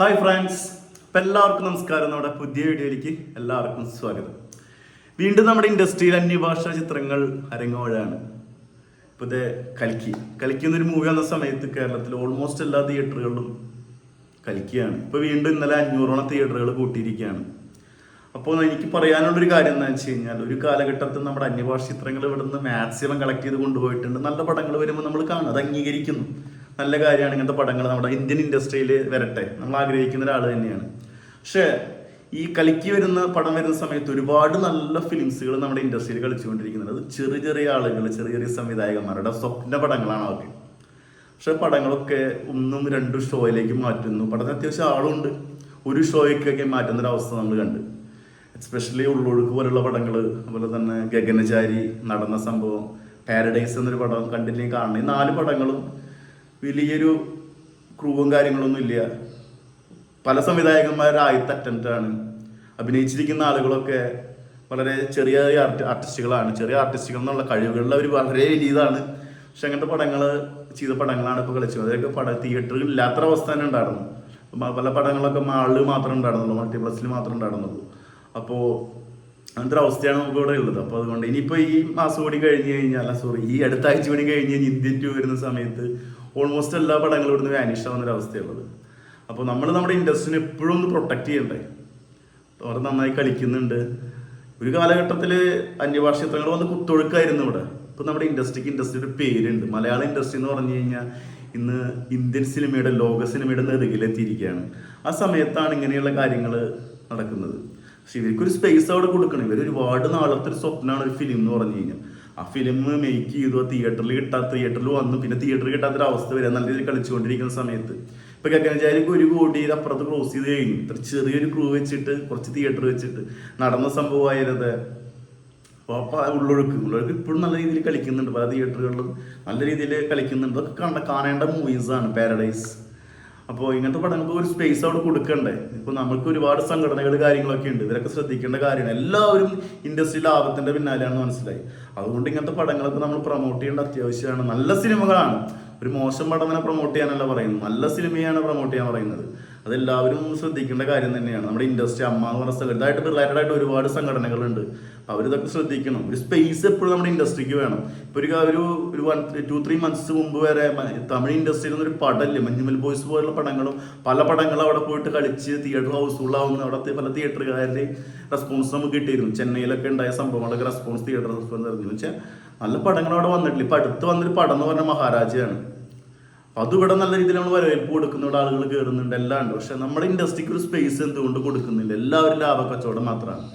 Hi friends, ഇപ്പം എല്ലാവർക്കും നമസ്കാരം. നമ്മുടെ പുതിയ വീഡിയോയിലേക്ക് എല്ലാവർക്കും സ്വാഗതം. വീണ്ടും നമ്മുടെ ഇൻഡസ്ട്രിയിൽ അന്യഭാഷാ ചിത്രങ്ങൾ അരങ്ങോഴാണ്. ഇപ്പോൾ ഇത് കൽക്കി എന്നൊരു മൂവി വന്ന സമയത്ത് കേരളത്തിൽ ഓൾമോസ്റ്റ് എല്ലാ തിയേറ്ററുകളിലും കൽക്കിയാണ്. ഇപ്പോൾ വീണ്ടും ഇന്നലെ 500ഓളം തിയേറ്ററുകൾ കൂട്ടിയിരിക്കുകയാണ്. അപ്പോൾ എനിക്ക് പറയാനുള്ളൊരു കാര്യം എന്താണെന്ന് വെച്ച് കഴിഞ്ഞാൽ, ഒരു കാലഘട്ടത്തിൽ നമ്മുടെ അന്യഭാഷ ചിത്രങ്ങൾ ഇവിടെ നിന്ന് മാക്സിമം കളക്ട് ചെയ്ത് കൊണ്ടുപോയിട്ടുണ്ട്. നല്ല പടങ്ങൾ വരുമ്പോൾ നമ്മൾ കാണും, അത് അംഗീകരിക്കുന്നു. നല്ല കാര്യമാണ് ഇങ്ങനത്തെ പടങ്ങൾ നമ്മുടെ ഇന്ത്യൻ ഇൻഡസ്ട്രിയിൽ വരട്ടെ, നമ്മൾ ആഗ്രഹിക്കുന്ന ഒരാൾ തന്നെയാണ്. പക്ഷേ ഈ കലക്കി വരുന്ന പടം വരുന്ന സമയത്ത് ഒരുപാട് നല്ല ഫിലിംസുകൾ നമ്മുടെ ഇൻഡസ്ട്രിയിൽ കളിച്ചുകൊണ്ടിരിക്കുന്നത്. അത് ചെറിയ ചെറിയ ആളുകൾ, ചെറിയ ചെറിയ സംവിധായകന്മാരുടെ സ്വപ്ന പടങ്ങളാണ് അവർക്ക്. പക്ഷെ പടങ്ങളൊക്കെ ഒന്നും രണ്ടും ഷോയിലേക്ക് മാറ്റുന്നു. പടത്തിന് അത്യാവശ്യം ആളുണ്ട്, ഒരു ഷോയ്ക്കൊക്കെ മാറ്റുന്നൊരവസ്ഥ നമ്മൾ കണ്ട്. എസ്പെഷ്യലി ഉള്ളൊഴുക്ക് പോലുള്ള പടങ്ങൾ, അതുപോലെ തന്നെ ഗഗനചാരി, നടന്ന സംഭവം, പാരഡൈസ് എന്നൊരു പടം കണ്ടില്ലെങ്കിൽ കാണണം. ഈ 4 പടങ്ങളും വലിയൊരു ക്രൂവും കാര്യങ്ങളൊന്നും ഇല്ല. പല സംവിധായകന്മാരുടെ ആദ്യത്തെ അറ്റംപ്റ്റാണ്. അഭിനയിച്ചിരിക്കുന്ന ആളുകളൊക്കെ വളരെ ചെറിയ ആർട്ടിസ്റ്റുകളാണ്. ചെറിയ ആർട്ടിസ്റ്റുകൾ എന്നുള്ള കഴിവുകളിൽ അവർ വളരെ വലിയതാണ്. പക്ഷെ അങ്ങനത്തെ പടങ്ങൾ ചെയ്ത പടങ്ങളാണ് ഇപ്പോൾ കളിച്ചത്. അതൊക്കെ തിയേറ്ററിൽ ഇല്ലാത്ത അവസ്ഥ തന്നെ ഉണ്ടായിരുന്നു. പല പടങ്ങളൊക്കെ മാളിൽ മാത്രമേ ഉണ്ടായിരുന്നുള്ളൂ, മൾട്ടിപ്ലക്സിൽ മാത്രമേ ഉണ്ടായിരുന്നുള്ളൂ. അപ്പോൾ അങ്ങനത്തെ ഒരു അവസ്ഥയാണ് നമുക്ക് ഇവിടെ ഉള്ളത്. അപ്പോൾ അതുകൊണ്ട് ഇനിയിപ്പോൾ ഈ മാസം കൂടി കഴിഞ്ഞ് കഴിഞ്ഞാൽ, ഈ അടുത്ത ആഴ്ച കൂടി കഴിഞ്ഞ് കഴിഞ്ഞാൽ ഇന്ത്യൻ 2 വരുന്ന സമയത്ത് ഓൾമോസ്റ്റ് എല്ലാ പടങ്ങളും ഇവിടുന്ന് വാനിഷ് ആവുന്നൊരു അവസ്ഥയുള്ളത്. അപ്പോൾ നമ്മൾ നമ്മുടെ ഇൻഡസ്ട്രീനെ എപ്പോഴും ഒന്ന് പ്രൊട്ടക്ട് ചെയ്യണ്ടേ. അവർ നന്നായി കളിക്കുന്നുണ്ട്. ഒരു കാലഘട്ടത്തിൽ അന്യഭാഷ ചിത്രങ്ങൾ വന്ന് കുത്തൊഴുക്കായിരുന്നു ഇവിടെ. ഇപ്പോൾ നമ്മുടെ ഇൻഡസ്ട്രിയുടെ പേരുണ്ട്. മലയാള ഇൻഡസ്ട്രി എന്ന് പറഞ്ഞു കഴിഞ്ഞാൽ ഇന്ന് ഇന്ത്യൻ സിനിമയുടെ, ലോക സിനിമയുടെ നെറുകിലെത്തിയിരിക്കുകയാണ്. ആ സമയത്താണ് ഇങ്ങനെയുള്ള കാര്യങ്ങൾ നടക്കുന്നത്. പക്ഷെ ഇവർക്കൊരു സ്പേസ് അവിടെ കൊടുക്കണം. ഇവർ ഒരുപാട് നാളത്തെ ഒരു സ്വപ്നമാണ് ഒരു ഫിലിം എന്ന് പറഞ്ഞു കഴിഞ്ഞാൽ. ആ ഫിലിം മേക്ക് ചെയ്തു, തിയേറ്ററിൽ വന്നു, പിന്നെ തിയേറ്ററിൽ കിട്ടാത്തൊരു അവസ്ഥ വരെ നല്ല രീതിയിൽ കളിച്ചുകൊണ്ടിരിക്കുന്ന സമയത്ത് ഇപ്പൊ ഗഗനചാരിക്ക് 1 കോടിയുടെ അപ്പുറത്ത് ക്രോസ് ചെയ്ത് കഴിഞ്ഞു. ഇത്ര ചെറിയൊരു ക്രൂ വെച്ചിട്ട്, കുറച്ച് തിയേറ്റർ വെച്ചിട്ട് നടന്ന സംഭവമായത്. അപ്പോൾ ഉള്ളൊഴുക്ക് ഇപ്പോഴും നല്ല രീതിയിൽ കളിക്കുന്നുണ്ട്. പല തിയേറ്ററുകളിലും നല്ല രീതിയിൽ കളിക്കുന്നുണ്ട്. അതൊക്കെ കാണേണ്ട മൂവീസാണ് പാരഡൈസ്. അപ്പോൾ ഇങ്ങനത്തെ പടങ്ങൾക്ക് ഒരു സ്പേസ് അവിടെ കൊടുക്കണ്ടേ. ഇപ്പോൾ നമുക്ക് ഒരുപാട് സംഘടനകൾ കാര്യങ്ങളൊക്കെ ഉണ്ട്. ഇവരൊക്കെ ശ്രദ്ധിക്കേണ്ട കാര്യമാണ്. എല്ലാവരും ഇൻഡസ്ട്രി ലാഭത്തിന്റെ പിന്നാലെയാണെന്ന് മനസ്സിലായി. അതുകൊണ്ട് ഇങ്ങനത്തെ പടങ്ങളൊക്കെ നമ്മൾ പ്രൊമോട്ട് ചെയ്യേണ്ട അത്യാവശ്യമാണ്. നല്ല സിനിമകളാണ്. ഒരു മോശം പടത്തിനെ പ്രൊമോട്ട് ചെയ്യാനല്ല പറയുന്നത്, നല്ല സിനിമയാണ് പ്രൊമോട്ട് ചെയ്യാൻ പറയുന്നത്. അതെല്ലാവരും ശ്രദ്ധിക്കേണ്ട കാര്യം തന്നെയാണ്. നമ്മുടെ ഇൻഡസ്ട്രി അമ്മ എന്ന് പറഞ്ഞ സ്ഥലം ഇതായിട്ട് റിലേറ്റഡ് ആയിട്ട് ഒരുപാട് സംഘടനകളുണ്ട്. അവരിതൊക്കെ ശ്രദ്ധിക്കണം. ഒരു സ്പേസ് എപ്പോഴും നമ്മുടെ ഇൻഡസ്ട്രിക്ക് വേണം. ഇപ്പോൾ ഒരു 2-3 മന്ത്സ് മുമ്പ് വരെ തമിഴ് ഇൻഡസ്ട്രിയിൽ നിന്നൊരു പടമില്ല, മഞ്ഞുമൽ ബോയ്സ് പോലുള്ള പടങ്ങളും പല പടങ്ങളും അവിടെ പോയിട്ട് കളിച്ച് തിയേറ്റർ ഹൗസ്ഫുള്ളാവുന്ന അവിടുത്തെ പല തിയേറ്ററുകാരുടെയും റെസ്പോൺസ് നമുക്ക് കിട്ടിയിരുന്നു. ചെന്നൈയിലൊക്കെ ഉണ്ടായ സംഭവങ്ങളൊക്കെ റെസ്പോൺസ്, തിയേറ്റർ റെസ്പോൺസ് ആയിരുന്നു. വെച്ചാൽ നല്ല പടങ്ങൾ അവിടെ വന്നിട്ടില്ല. ഇപ്പം അടുത്ത് വന്നൊരു പടം എന്ന് പറഞ്ഞാൽ മഹാരാജയാണ്. അതിവിടെ നല്ല രീതിയിൽ നമ്മൾ വരവേൽപ്പ് കൊടുക്കുന്നുണ്ട്, ആളുകൾ കയറുന്നുണ്ട്, എല്ലാം ഉണ്ട്. പക്ഷെ നമ്മുടെ ഇൻഡസ്ട്രിക്ക് ഒരു സ്പേസ് എന്തുകൊണ്ട് കൊടുക്കുന്നില്ല? എല്ലാവരും ലാഭക്കച്ചവടം മാത്രമാണ്.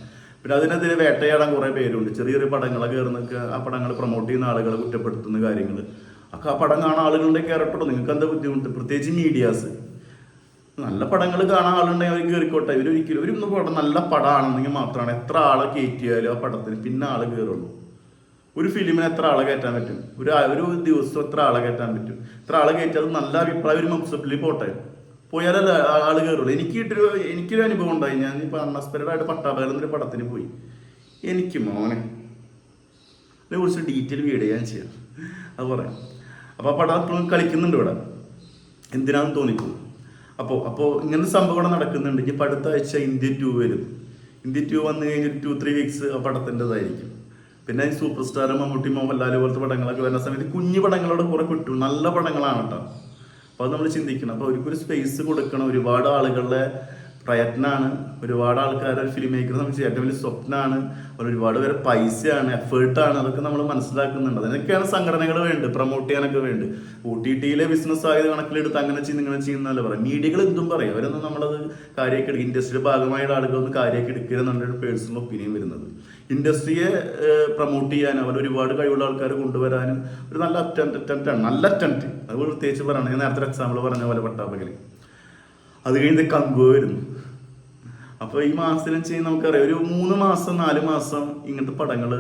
പിന്നെ അതിനെതിരെ വേട്ടയാടാൻ കുറേ പേരുണ്ട്. ചെറിയൊരു പടങ്ങളെ കയറുന്നൊക്കെ ആ പടങ്ങൾ പ്രൊമോട്ട് ചെയ്യുന്ന ആളുകളെ കുറ്റപ്പെടുത്തുന്ന കാര്യങ്ങൾ ഒക്കെ. ആ പടം കാണാൻ ആളുകളുടെ കയറപ്പെട്ടോ. നിങ്ങൾക്ക് എന്താ ബുദ്ധിമുട്ട്? പ്രത്യേകിച്ച് മീഡിയാസ്. നല്ല പടങ്ങൾ കാണാൻ ആളുണ്ടെങ്കിൽ അവർ കയറിക്കോട്ടെ. ഇവരൊന്നും പടം നല്ല പടമാണെന്നെങ്കിൽ മാത്രമാണ് എത്ര ആളെ കയറ്റിയാലും ആ പടത്തിന് പിന്നെ ആൾ കയറുള്ളൂ. ഒരു ഫിലിമിന് എത്ര ആളെ കയറ്റാൻ പറ്റും? ഒരു ദിവസം എത്ര ആളെ കയറ്റാൻ പറ്റും? എത്ര ആളെ കയറ്റിയത് നല്ല അഭിപ്രായം ഒരു മക്സപ്പിൽ പോട്ടെ, പോയാലല്ല ആള് കയറുള്ളൂ. എനിക്കൊരു അനുഭവം ഉണ്ടായി. ഞാൻ ഇപ്പൊ അൺഎക്സ്പെക്റ്റഡ് ആയിട്ട് പട്ടാപകരം എന്നൊരു പടത്തിന് പോയി. എനിക്ക് മോനെ അതിനെ കുറിച്ച് ഡീറ്റെയിൽ വീഡിയോ ഞാൻ ചെയ്യാം, അത് പറയാം. അപ്പോൾ ആ പടം എപ്പോഴും കളിക്കുന്നുണ്ട് ഇവിടെ, എന്തിനാണെന്ന് തോന്നിപ്പോകും. അപ്പോൾ ഇങ്ങനത്തെ സംഭവം ഇവിടെ നടക്കുന്നുണ്ട്. ഇപ്പം അടുത്ത ആഴ്ച ഇന്ത്യൻ 2 വരും. ഇന്ത്യൻ 2 വന്നു കഴിഞ്ഞാൽ 2-3 വീക്സ് ആ പടത്തിൻ്റെതായിരിക്കും. പിന്നെ ഈ സൂപ്പർ സ്റ്റാർ മമ്മൂട്ടി, മോഹൻലാൽ പോലത്തെ പടങ്ങളൊക്കെ വരുന്ന സമയത്ത് കുഞ്ഞു പടങ്ങളോട് കുറെ കിട്ടും. നല്ല പടങ്ങളാണ് കേട്ടോ. അപ്പോൾ അത് നമ്മൾ ചിന്തിക്കണം. അപ്പോൾ അവർക്കൊരു സ്പേസ് കൊടുക്കണം. ഒരുപാട് ആളുകളുടെ പ്രയത്നമാണ്. ഒരുപാട് ആൾക്കാർ ഒരു ഫിലിം മേക്കറെ സംബന്ധിച്ച് ഏറ്റവും വലിയ സ്വപ്നമാണ്. ഒരുപാട് പേരെ പൈസയാണ്, എഫേർട്ടാണ്. അതൊക്കെ നമ്മൾ മനസ്സിലാക്കുന്നുണ്ട്. അതിനൊക്കെയാണ് സംഘടനകൾ വേണ്ടത്, പ്രൊമോട്ട് ചെയ്യാനൊക്കെ വേണ്ടത്. OTT ബിസിനസ് ആയത് കണക്കിലെടുത്ത് അങ്ങനെ ഇങ്ങനെ ചെയ്യുന്നതല്ല പറയാം. മീഡിയകൾ എന്തും പറയും. അവരൊന്നും നമ്മളത് കാര്യമാക്കി എടുക്കുക, ഇൻഡസ്ട്രിയുടെ ഭാഗമായുള്ള ആളുകളൊന്നും കാര്യമാക്കി എടുക്കരുതെന്നാണ് ഒരു പേഴ്സണൽ ഒപ്പീനിയൻ വരുന്നത്. ഇൻഡസ്ട്രിയെ പ്രൊമോട്ട് ചെയ്യാനും അവർ ഒരുപാട് കഴിവുള്ള ആൾക്കാർ കൊണ്ടുവരാനും ഒരു നല്ല അറ്റംപ്റ്റാണ്. നല്ല അറ്റംപ്റ്റ്. അത് പ്രത്യേകിച്ച് പറയണം. ഞാൻ നേരത്തെ എക്സാമ്പിൾ പറഞ്ഞ പോലെ പട്ടാപ്പകൽ. അത് കഴിഞ്ഞ് കങ്കുവ വരുന്നു. അപ്പോൾ ഈ മാസത്തിലും ചെയ്യുന്ന നമുക്കറിയാം, ഒരു 3 മാസം 4 മാസം ഇങ്ങനത്തെ പടങ്ങൾ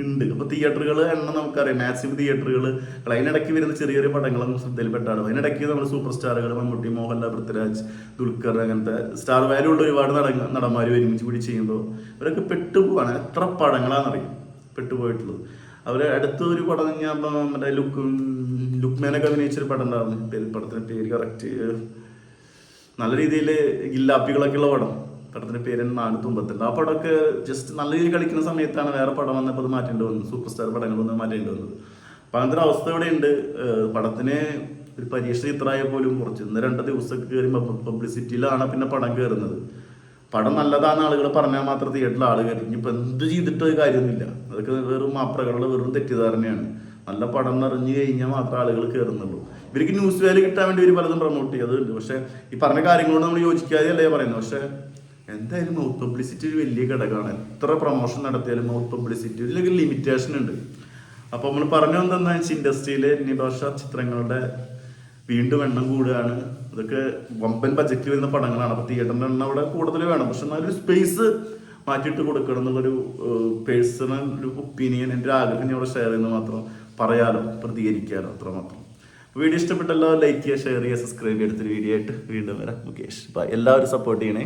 ഉണ്ട്. അപ്പോൾ തിയേറ്ററുകൾ എണ്ണം നമുക്കറിയാം, മാക്സിമം തിയേറ്ററുകൾ. അതിനിടയ്ക്ക് വരുന്ന ചെറിയ ചെറിയ പടങ്ങളൊന്നും ശ്രദ്ധയിൽപ്പെട്ടാണ്. അതിനിടയ്ക്ക് നമ്മൾ സൂപ്പർ സ്റ്റാറുകൾ മമ്മൂട്ടി, മോഹൻലാൽ, പൃഥ്വിരാജ്, ദുൽഖർ, അങ്ങനത്തെ സ്റ്റാർ വാല്യൂ ഉള്ള ഒരുപാട് നടന്മാർ ഒരുമിച്ച് കൂടി ചെയ്യുമ്പോൾ അവരൊക്കെ പെട്ടുപോവാണ്. എത്ര പടങ്ങളാണെന്നറിയാം പെട്ടുപോയിട്ടുള്ളത്. അവർ അടുത്ത ഒരു പടം ഞാൻ മറ്റേ ലുക്മാനൊക്കെ അഭിനയിച്ചൊരു പടം ഉണ്ടായിരുന്നു. പടത്തിൻ്റെ പേര് കറക്റ്റ് നല്ല രീതിയിൽ ഗില്ലാപ്പികളൊക്കെ ഉള്ള പടം. പടത്തിന്റെ പേര് നാല് തുമ്പത്തുണ്ട്. ആ പടമൊക്കെ ജസ്റ്റ് നല്ല രീതിയിൽ കളിക്കുന്ന സമയത്താണ് വേറെ പടം വന്നപ്പോൾ അത് മാറ്റേണ്ടി വന്നത്. സൂപ്പർ സ്റ്റാർ പടങ്ങളൊന്നും മാറ്റേണ്ടി വന്നത്. അപ്പൊ അങ്ങനത്തെ ഒരു അവസ്ഥ ഇവിടെ ഉണ്ട്. പടത്തിന് ഒരു പരീക്ഷ ചിത്രമായ പോലും കുറച്ച് 1-2 ദിവസം കയറി പബ്ലിസിറ്റിയിലാണ് പിന്നെ പടം കയറുന്നത്. പടം നല്ലതാണെന്ന് ആളുകൾ പറഞ്ഞാൽ മാത്രം തിയേറ്ററിൽ ആൾ കയറി. ഇനിയിപ്പോൾ എന്ത് ചെയ്തിട്ട് കാര്യമൊന്നുമില്ല. അതൊക്കെ വെറും മാപ്രകളുടെ വെറും തെറ്റിദ്ധാരണയാണ്. നല്ല പടം നിറഞ്ഞു കഴിഞ്ഞാൽ മാത്രം ആളുകൾ കയറുന്നുള്ളൂ. ഇവർക്ക് ന്യൂസ് വാല്യൂ കിട്ടാൻ വേണ്ടി ഇവർ പലതും പ്രൊമോട്ട് ചെയ്യുന്നുണ്ട്. പക്ഷെ ഈ പറഞ്ഞ കാര്യങ്ങളോട് നമ്മൾ യോജിക്കാതെയല്ലേ പറയുന്നത്. പക്ഷെ എന്തായാലും മൗത്ത് പബ്ലിസിറ്റി ഒരു വലിയ ഘടകമാണ്. എത്ര പ്രൊമോഷൻ നടത്തിയാലും മൗത്ത് പബ്ലിസിറ്റി ഇതിലൊക്കെ ലിമിറ്റേഷൻ ഉണ്ട്. അപ്പോൾ നമ്മൾ പറഞ്ഞു എന്താണെന്ന് വെച്ചാൽ ഇൻഡസ്ട്രിയിലെ അന്യഭാഷ ചിത്രങ്ങളുടെ വീണ്ടും എണ്ണം കൂടുകയാണ്. അതൊക്കെ വമ്പൻ ബജറ്റ് വരുന്ന പടങ്ങളാണ്. അപ്പോൾ തിയേറ്ററിൻ്റെ എണ്ണം അവിടെ കൂടുതൽ വേണം. പക്ഷെ എന്നാലൊരു സ്പേസ് മാറ്റിയിട്ട് കൊടുക്കണം എന്നുള്ളൊരു പേഴ്സണൽ ഒരു ഒപ്പീനിയൻ, എൻ്റെ ഒരു ആഗ്രഹം ഞാൻ ഇവിടെ ഷെയർ ചെയ്യുന്നത് മാത്രം പറയാലോ, പ്രതികരിക്കാലോ, അത്രമാത്രം. വീഡിയോ ഇഷ്ടപ്പെട്ടല്ലോ, ലൈക്ക് ചെയ്യുക, ഷെയർ ചെയ്യുക, സബ്സ്ക്രൈബ് ചെയ്യുക. അടുത്തൊരു വീഡിയോ ആയിട്ട് വീണ്ടും വരാം. മുകേഷ് ബൈ. എല്ലാവരും സപ്പോർട്ട് ചെയ്യണേ.